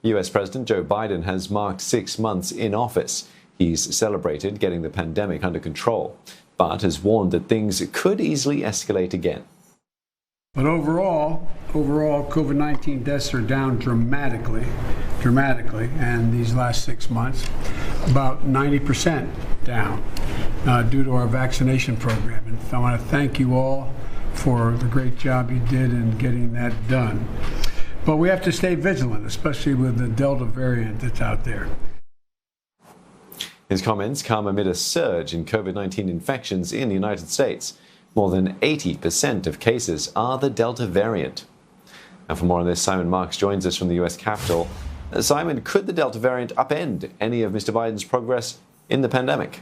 US President Joe Biden has marked 6 months in office. He's celebrated getting the pandemic under control, but has warned that things could easily escalate again. But overall, COVID-19 deaths are down dramatically, and these last 6 months, about 90% down due to our vaccination program. And I want to thank you all for the great job you did in getting that done. But we have to stay vigilant, especially with the Delta variant that's out there. His comments come amid a surge in COVID-19 infections in the United States. More than 80% of cases are the Delta variant. And for more on this, Simon Marks joins us from the US Capitol. Simon, could the Delta variant upend any of Mr. Biden's progress in the pandemic?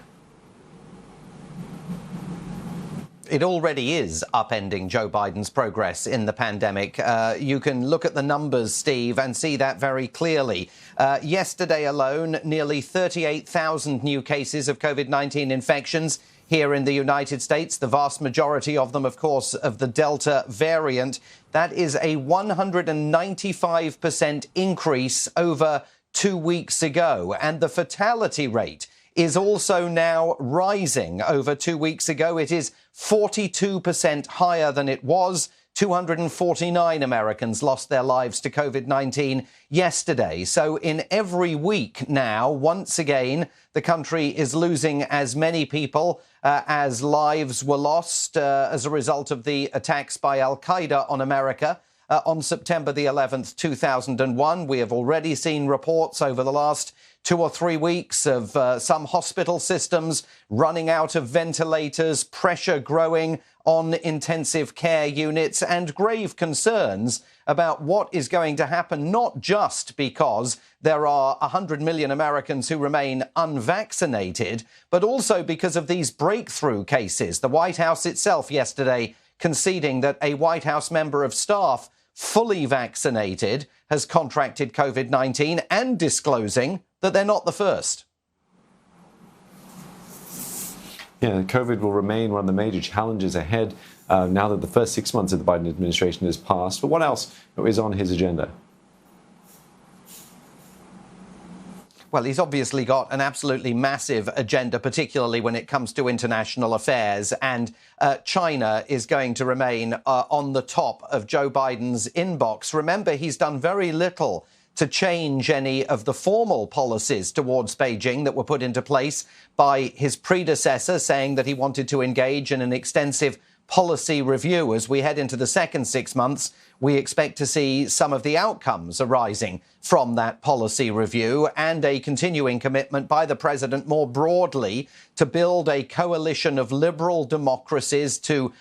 It already is upending Joe Biden's progress in the pandemic. You can look at the numbers, Steve, and see that very clearly. Yesterday alone, nearly 38,000 new cases of COVID-19 infections here in the United States, the vast majority of them, of course, of the Delta variant. That is a 195% increase over 2 weeks ago. And the fatality rate is also now rising. Over 2 weeks ago, it is 42% higher than it was. 249 Americans lost their lives to COVID-19 yesterday. So in every week now, once again, the country is losing as many people as lives were lost as a result of the attacks by al-Qaeda on America. On September the 11th, 2001, we have already seen reports over the last 2 or 3 weeks of some hospital systems running out of ventilators, pressure growing on intensive care units, and grave concerns about what is going to happen, not just because there are 100 million Americans who remain unvaccinated, but also because of these breakthrough cases. The White House itself yesterday conceding that a White House member of staff fully vaccinated has contracted COVID-19 and disclosing that they're not the first. Yeah, COVID will remain one of the major challenges ahead now that the first 6 months of the Biden administration has passed. But what else is on his agenda? Well, he's obviously got an absolutely massive agenda, particularly when it comes to international affairs. And China is going to remain on the top of Joe Biden's inbox. Remember, he's done very little to change any of the formal policies towards Beijing that were put into place by his predecessor, saying that he wanted to engage in an extensive policy review. As we head into the second 6 months, we expect to see some of the outcomes arising from that policy review and a continuing commitment by the president more broadly to build a coalition of liberal democracies to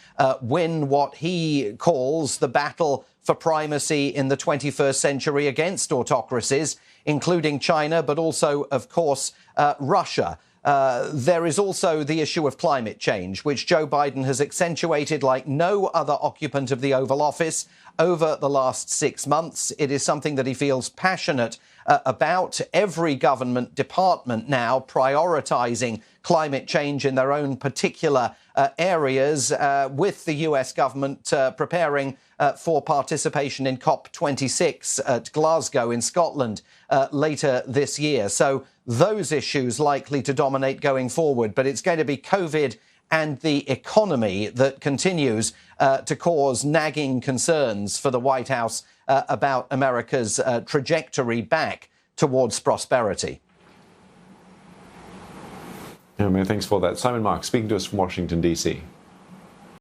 win what he calls the battle for primacy in the 21st century against autocracies, including China, but also, of course, Russia. There is also the issue of climate change, which Joe Biden has accentuated like no other occupant of the Oval Office over the last 6 months. It is something that he feels passionate about. Every government department now prioritizing climate change in their own particular areas, with the US government preparing for participation in COP26 at Glasgow in Scotland later this year. So those issues likely to dominate going forward, but it's going to be COVID and the economy that continues to cause nagging concerns for the White House about America's trajectory back towards prosperity. Yeah, many thanks for that. Simon Marks speaking to us from Washington, D.C.